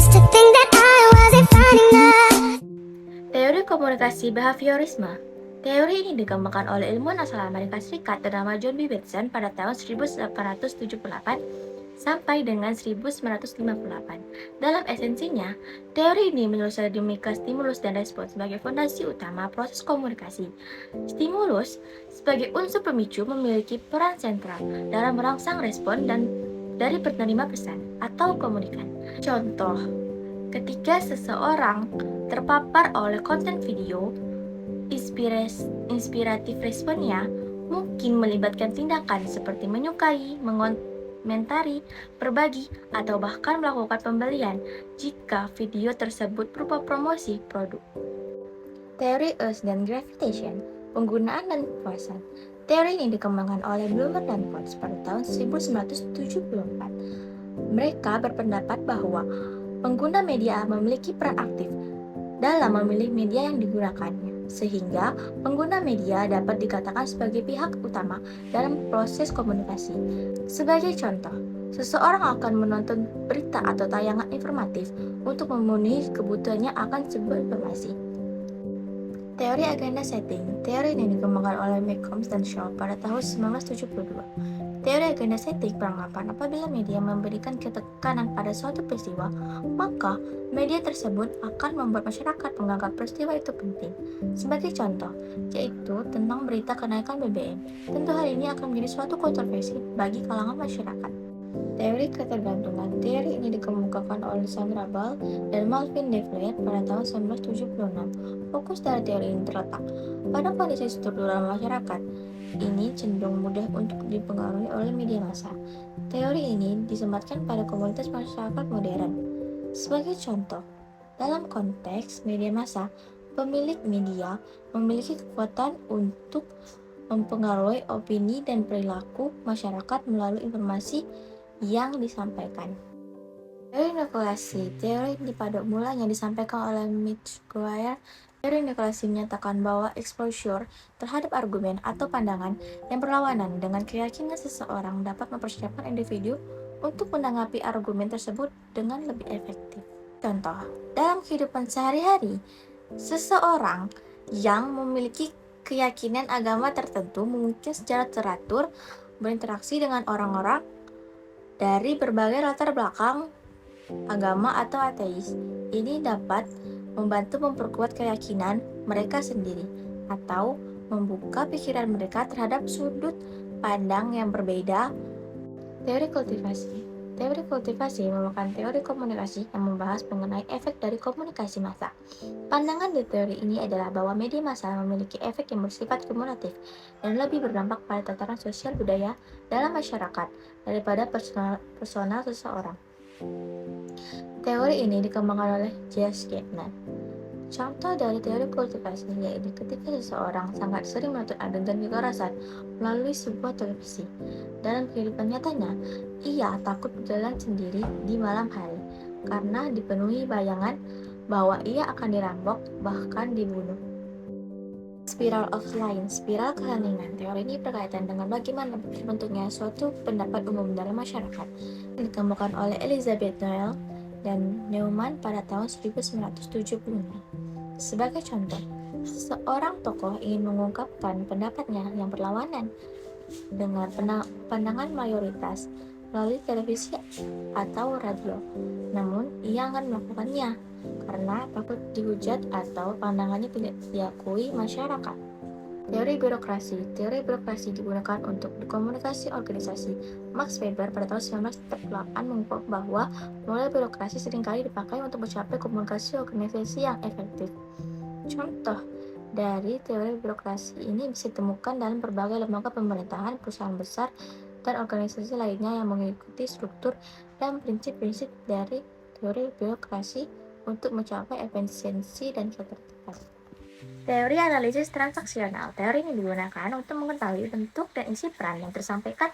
used to think that I wasn't fine enough. Teori komunikasi behaviorisme. Teori ini dikembangkan oleh ilmuwan asal Amerika Serikat bernama John B. Watson pada tahun 1878 sampai dengan 1958. Dalam esensinya, teori ini menelusuri dinamika stimulus dan respons sebagai fondasi utama proses komunikasi. Stimulus sebagai unsur pemicu memiliki peran sentral dalam merangsang respon dan dari penerima pesan atau komunikan. Contoh, ketika seseorang terpapar oleh konten video, inspiratif responnya mungkin melibatkan tindakan seperti menyukai, mengomentari, berbagi, atau bahkan melakukan pembelian jika video tersebut berupa promosi produk. Teori Earth dan Gravitation, penggunaan dan kekuasaan. Teori ini dikembangkan oleh Bloomer dan Potts pada tahun 1974. Mereka berpendapat bahwa pengguna media memiliki peran aktif dalam memilih media yang digunakannya, sehingga pengguna media dapat dikatakan sebagai pihak utama dalam proses komunikasi. Sebagai contoh, seseorang akan menonton berita atau tayangan informatif untuk memenuhi kebutuhannya akan sebuah informasi. Teori agenda setting. Teori ini dikembangkan oleh McCombs dan Shaw pada tahun 1972. Teori agenda setting beranggapan apabila media memberikan ketekanan pada suatu peristiwa, maka media tersebut akan membuat masyarakat menganggap peristiwa itu penting. Sebagai contoh, yaitu tentang berita kenaikan BBM. Tentu hal ini akan menjadi suatu kontroversi bagi kalangan masyarakat. Teori ketergantungan. Teori ini dikemukakan oleh Sandra Ball dan Malvin Devlet pada tahun 1976. Fokus dari teori ini terletak pada kondisi struktural masyarakat. Ini cenderung mudah untuk dipengaruhi oleh media massa. Teori ini disematkan pada komunitas masyarakat modern. Sebagai contoh, dalam konteks media massa, pemilik media memiliki kekuatan untuk mempengaruhi opini dan perilaku masyarakat melalui informasi yang disampaikan. Teori nukleasi. Teori ini pada mulanya disampaikan oleh Mitch Guire. Teori nukleasi menyatakan bahwa exposure terhadap argumen atau pandangan yang berlawanan dengan keyakinan seseorang dapat mempersiapkan individu untuk menanggapi argumen tersebut dengan lebih efektif. Contoh, dalam kehidupan sehari-hari, seseorang yang memiliki keyakinan agama tertentu mungkin secara teratur berinteraksi dengan orang-orang dari berbagai latar belakang agama atau ateis. Ini dapat membantu memperkuat keyakinan mereka sendiri atau membuka pikiran mereka terhadap sudut pandang yang berbeda. Teori kultivasi. Teori kultivasi merupakan teori komunikasi yang membahas mengenai efek dari komunikasi massa. Pandangan di teori ini adalah bahwa media massa memiliki efek yang bersifat kumulatif dan lebih berdampak pada tataran sosial budaya dalam masyarakat daripada personal seseorang. Teori ini dikembangkan oleh J.S. Gardner. Contoh dari teori kultivasi yaitu ketika seseorang sangat sering menonton adegan kekerasan melalui sebuah televisi. Dalam kehidupan nyatanya, ia takut berjalan sendiri di malam hari karena dipenuhi bayangan bahwa ia akan dirampok, bahkan dibunuh. Spiral of Line, spiral keheningan. Teori ini berkaitan dengan bagaimana terbentuknya suatu pendapat umum dalam masyarakat. Dikembangkan oleh Elizabeth Noel dan Neumann pada tahun 1976. Sebagai contoh, seorang tokoh ingin mengungkapkan pendapatnya yang berlawanan dengan pandangan mayoritas melalui televisi atau radio. Namun, ia akan melakukannya karena takut dihujat atau pandangannya tidak diakui masyarakat. Teori birokrasi. Teori birokrasi digunakan untuk komunikasi organisasi. Max Weber pada tahun 1948 mengungkap bahwa model birokrasi seringkali dipakai untuk mencapai komunikasi organisasi yang efektif. Contoh dari teori birokrasi ini bisa ditemukan dalam berbagai lembaga pemerintahan, perusahaan besar, dan organisasi lainnya yang mengikuti struktur dan prinsip-prinsip dari teori birokrasi untuk mencapai efisiensi dan ketertiban. Teori analisis transaksional. Teori ini digunakan untuk mengetahui bentuk dan isi peran yang tersampaikan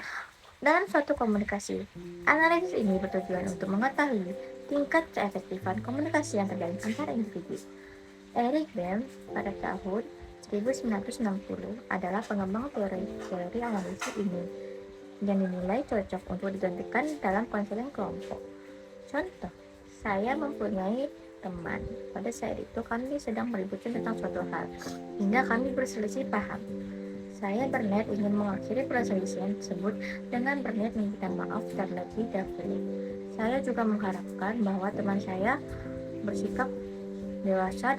dalam suatu komunikasi. Analisis ini bertujuan untuk mengetahui tingkat keefektifan komunikasi yang terjadi antar individu. Eric Berne pada tahun 1960 adalah pengembang teori analisis ini yang dinilai cocok untuk digantikan dalam konseling kelompok. Contoh, Saya mempunyai teman. Pada saat itu kami sedang meributkan tentang suatu hal, hingga kami berselisih paham. Saya berniat ingin mengakhiri perselisihan tersebut dengan berniat meminta maaf terlebih dahulu. Saya juga mengharapkan bahwa teman saya bersikap dewasa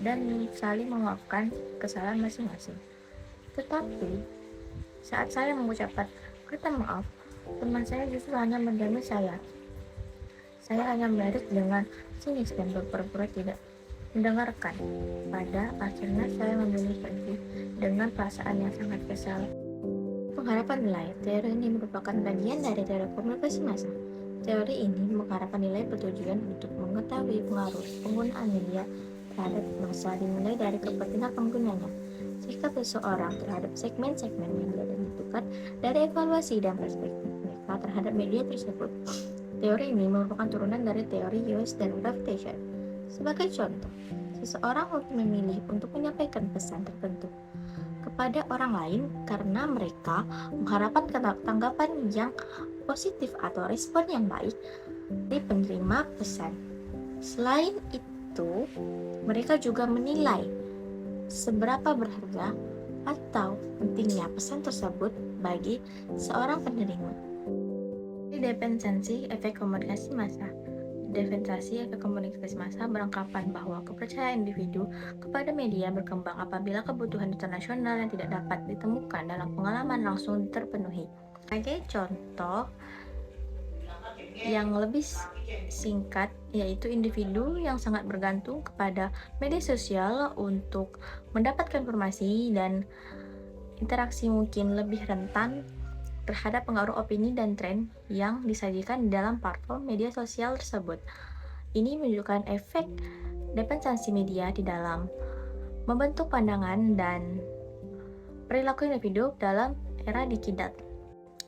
dan saling memaafkan kesalahan masing-masing. Tetapi saat saya mengucapkan kata maaf, teman saya justru hanya mendiami saya. Saya hanya melirik dengan sinis dan berpura-pura tidak mendengarkan. Pada akhirnya saya memilih pergi dengan perasaan yang sangat kesal. Pengharapan nilai. Teori ini merupakan bagian dari teori komunikasi massa. Teori ini mengharapkan nilai bertujuan untuk mengetahui pengaruh penggunaan media terhadap massa dimulai dari kepentingan penggunanya. Sikap seseorang terhadap segmen-segmen media ditentukan dari evaluasi dan perspektif mereka terhadap media tersebut. Teori ini merupakan turunan dari teori Hughes dan Gravitation. Sebagai contoh, seseorang mungkin memilih untuk menyampaikan pesan tertentu kepada orang lain karena mereka mengharapkan tanggapan yang positif atau respon yang baik dari penerima pesan. Selain itu, mereka juga menilai seberapa berharga atau pentingnya pesan tersebut bagi seorang penerima. Dependensi efek komunikasi massa. Dependensi efek komunikasi massa beranggapan bahwa kepercayaan individu kepada media berkembang apabila kebutuhan internasional yang tidak dapat ditemukan dalam pengalaman langsung terpenuhi. Sebagai contoh yang lebih singkat, yaitu individu yang sangat bergantung kepada media sosial untuk mendapatkan informasi dan interaksi mungkin lebih rentan terhadap pengaruh opini dan tren yang disajikan di dalam platform media sosial tersebut. Ini menunjukkan efek dependensi media di dalam membentuk pandangan dan perilaku individu dalam era digital.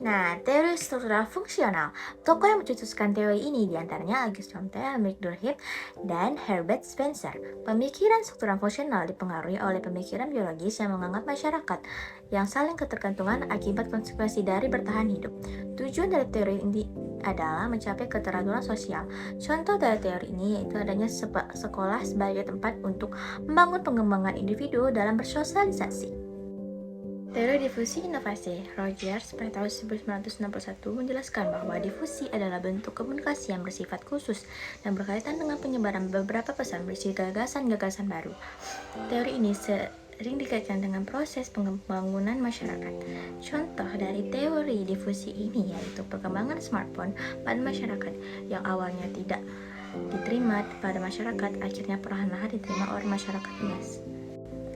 Nah, teori struktural fungsional. Tokoh yang mencetuskan teori ini diantaranya Auguste Comte, Emile Durkheim, dan Herbert Spencer. Pemikiran struktural fungsional dipengaruhi oleh pemikiran biologis yang menganggap masyarakat yang saling ketergantungan akibat konsekuensi dari bertahan hidup. Tujuan dari teori ini adalah mencapai keteraturan sosial. Contoh dari teori ini yaitu adanya sekolah sebagai tempat untuk membangun pengembangan individu dalam bersosialisasi. Teori difusi inovasi. Rogers pada tahun 1961 menjelaskan bahwa difusi adalah bentuk komunikasi yang bersifat khusus dan berkaitan dengan penyebaran beberapa pesan berisi gagasan-gagasan baru. Teori ini sering dikaitkan dengan proses pembangunan masyarakat. Contoh dari teori difusi ini yaitu perkembangan smartphone pada masyarakat yang awalnya tidak diterima pada masyarakat, akhirnya perlahan-lahan diterima oleh masyarakat luas.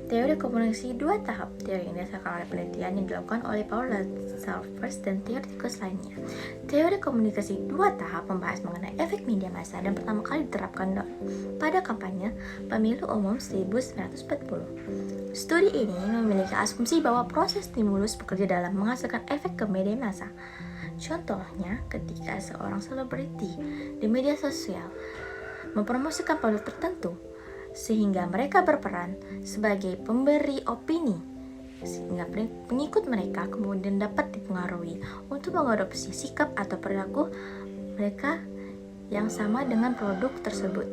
Teori komunikasi dua tahap. Teori ini didasarkan oleh penelitian yang dilakukan oleh Paul Salfers dan teoretikus lainnya. Teori komunikasi dua tahap membahas mengenai efek media massa dan pertama kali diterapkan pada kampanye pemilu umum 1940. Studi ini memiliki asumsi bahwa proses stimulus bekerja dalam menghasilkan efek ke media massa. Contohnya, ketika seorang selebriti di media sosial mempromosikan produk tertentu, sehingga mereka berperan sebagai pemberi opini, sehingga pengikut mereka kemudian dapat dipengaruhi untuk mengadopsi sikap atau perilaku mereka yang sama dengan produk tersebut.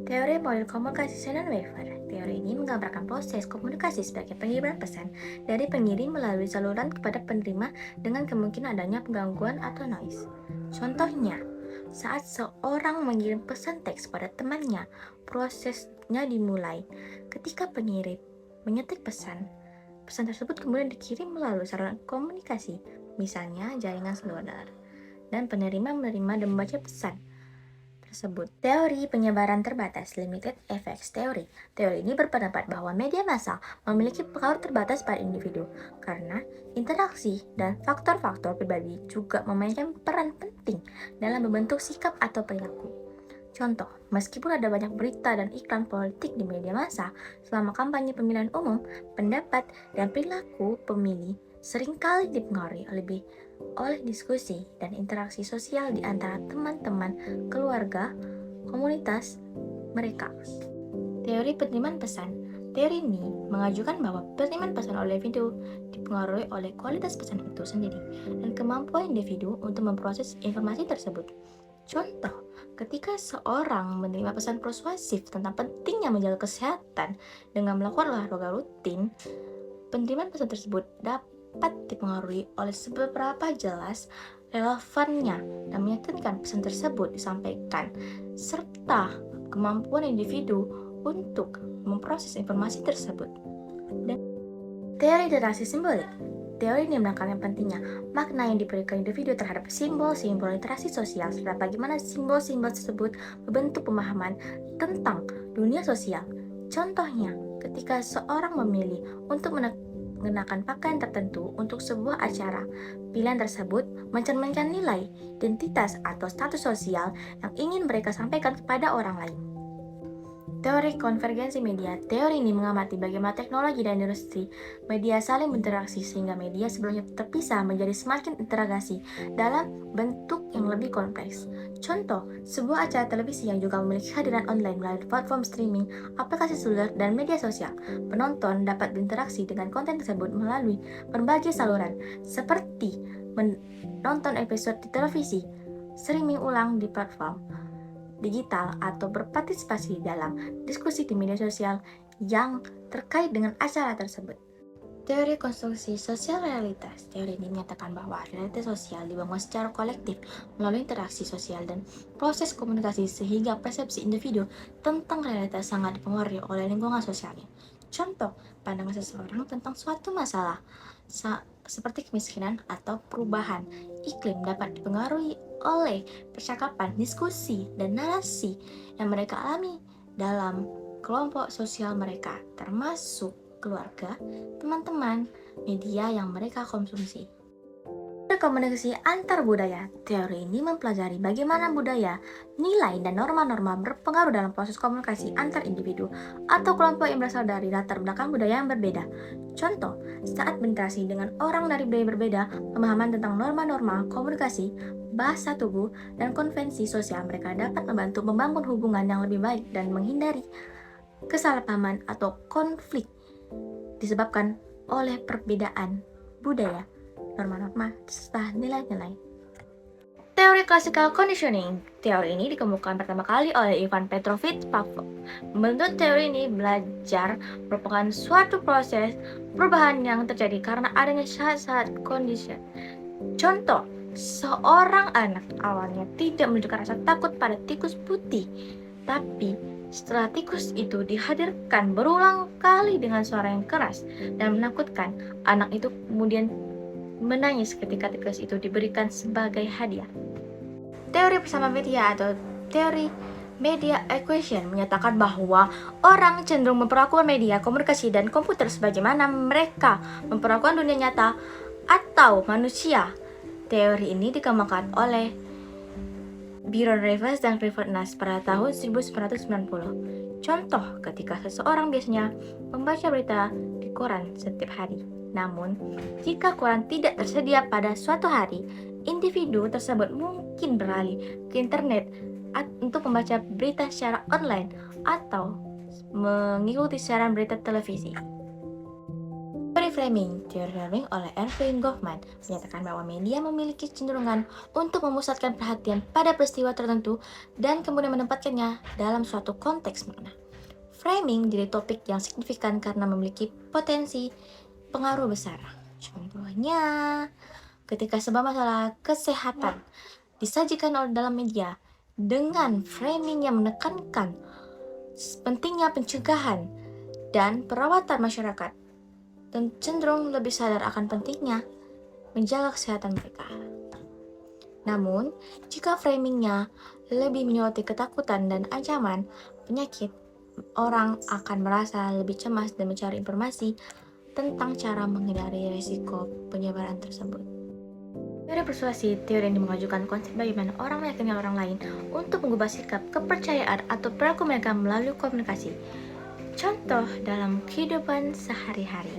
Teori model komunikasi Shannon-Weaver. Teori ini menggambarkan proses komunikasi sebagai pengibaran pesan dari pengirim melalui saluran kepada penerima dengan kemungkinan adanya penggangguan atau noise. Contohnya, saat seorang mengirim pesan teks pada temannya, prosesnya dimulai ketika pengirim mengetik pesan. Pesan tersebut kemudian dikirim melalui saluran komunikasi, misalnya jaringan seluler, dan penerima menerima dan membaca pesan tersebut. Teori penyebaran terbatas, limited effects theory. Teori ini berpendapat bahwa media massa memiliki pengaruh terbatas pada individu karena interaksi dan faktor-faktor pribadi juga memainkan peran penting dalam membentuk sikap atau perilaku. Contoh, meskipun ada banyak berita dan iklan politik di media massa selama kampanye pemilihan umum, pendapat dan perilaku pemilih seringkali dipengaruhi oleh diskusi dan interaksi sosial di antara teman-teman, keluarga, komunitas mereka. Teori penerimaan pesan. Teori ini mengajukan bahwa penerimaan pesan oleh individu dipengaruhi oleh kualitas pesan itu sendiri dan kemampuan individu untuk memproses informasi tersebut. Contoh, ketika seorang menerima pesan persuasif tentang pentingnya menjaga kesehatan dengan melakukan olahraga rutin, penerimaan pesan tersebut dapat dipengaruhi oleh seberapa jelas, relevannya, dan meyakinkan pesan tersebut disampaikan, serta kemampuan individu untuk memproses informasi tersebut. Dan teori literasi simbolik. Teori ini menekankan pentingnya makna yang diberikan individu terhadap simbol-simbol literasi sosial serta bagaimana simbol-simbol tersebut membentuk pemahaman tentang dunia sosial. Contohnya, ketika seorang memilih untuk mengenakan pakaian tertentu untuk sebuah acara, pilihan tersebut mencerminkan nilai, identitas, atau status sosial yang ingin mereka sampaikan kepada orang lain. Teori konvergensi media. Teori ini mengamati bagaimana teknologi dan industri media saling berinteraksi sehingga media sebelumnya terpisah menjadi semakin integrasi dalam bentuk yang lebih kompleks. Contoh, sebuah acara televisi yang juga memiliki hadiran online melalui platform streaming, aplikasi seluler, dan media sosial. Penonton dapat berinteraksi dengan konten tersebut melalui berbagai saluran, seperti menonton episode di televisi, streaming ulang di platform digital, atau berpartisipasi dalam diskusi di media sosial yang terkait dengan acara tersebut. Teori konstruksi sosial realitas. Teori ini menyatakan bahwa realitas sosial dibangun secara kolektif melalui interaksi sosial dan proses komunikasi sehingga persepsi individu tentang realitas sangat dipengaruhi oleh lingkungan sosialnya. Contoh, pandangan seseorang tentang suatu masalah seperti kemiskinan atau perubahan iklim dapat dipengaruhi oleh percakapan, diskusi, dan narasi yang mereka alami dalam kelompok sosial mereka, termasuk keluarga, teman-teman, media yang mereka konsumsi. Komunikasi antar budaya. Teori ini mempelajari bagaimana budaya, nilai, dan norma-norma berpengaruh dalam proses komunikasi antar individu atau kelompok yang berasal dari latar belakang budaya yang berbeda. Contoh, saat berinteraksi dengan orang dari budaya berbeda, pemahaman tentang norma-norma komunikasi, bahasa tubuh, dan konvensi sosial mereka dapat membantu membangun hubungan yang lebih baik dan menghindari kesalahpahaman atau konflik disebabkan oleh perbedaan budaya, norma-norma, serta nilai-nilai. Teori classical conditioning. Teori ini dikemukakan pertama kali oleh Ivan Petrovich Pavlov. Menurut teori ini, belajar merupakan suatu proses perubahan yang terjadi karena adanya syarat-syarat condition. Contoh, seorang anak awalnya tidak menunjukkan rasa takut pada tikus putih, tapi setelah tikus itu dihadirkan berulang kali dengan suara yang keras dan menakutkan, anak itu kemudian menangis ketika tikus itu diberikan sebagai hadiah. Teori bersama media atau teori media equation menyatakan bahwa orang cenderung memperlakukan media, komunikasi, dan komputer sebagaimana mereka memperlakukan dunia nyata atau manusia. Teori ini dikembangkan oleh Byron Rivers dan Clifford Nash pada tahun 1990. Contoh, ketika seseorang biasanya membaca berita di koran setiap hari. Namun, jika koran tidak tersedia pada suatu hari, individu tersebut mungkin beralih ke internet untuk membaca berita secara online atau mengikuti siaran berita televisi. Teori framing. Teori framing oleh Erving Goffman menyatakan bahwa media memiliki kecenderungan untuk memusatkan perhatian pada peristiwa tertentu dan kemudian menempatkannya dalam suatu konteks makna. Framing jadi topik yang signifikan karena memiliki potensi pengaruh besar. Contohnya, ketika sebuah masalah kesehatan disajikan oleh dalam media dengan framing yang menekankan pentingnya pencegahan dan perawatan masyarakat, dan cenderung lebih sadar akan pentingnya menjaga kesehatan mereka. Namun, jika framingnya lebih menyoroti ketakutan dan ancaman penyakit, orang akan merasa lebih cemas dan mencari informasi tentang cara menghindari risiko penyebaran tersebut. Teori persuasi. Teori ini mengajukan konsep bagaimana orang meyakinkan orang lain untuk mengubah sikap, kepercayaan, atau perilaku mereka melalui komunikasi. Contoh dalam kehidupan sehari-hari,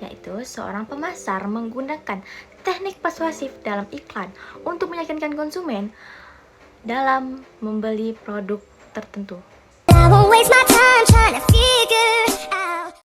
yaitu seorang pemasar menggunakan teknik persuasif dalam iklan untuk meyakinkan konsumen dalam membeli produk tertentu. I won't waste my time trying to figure out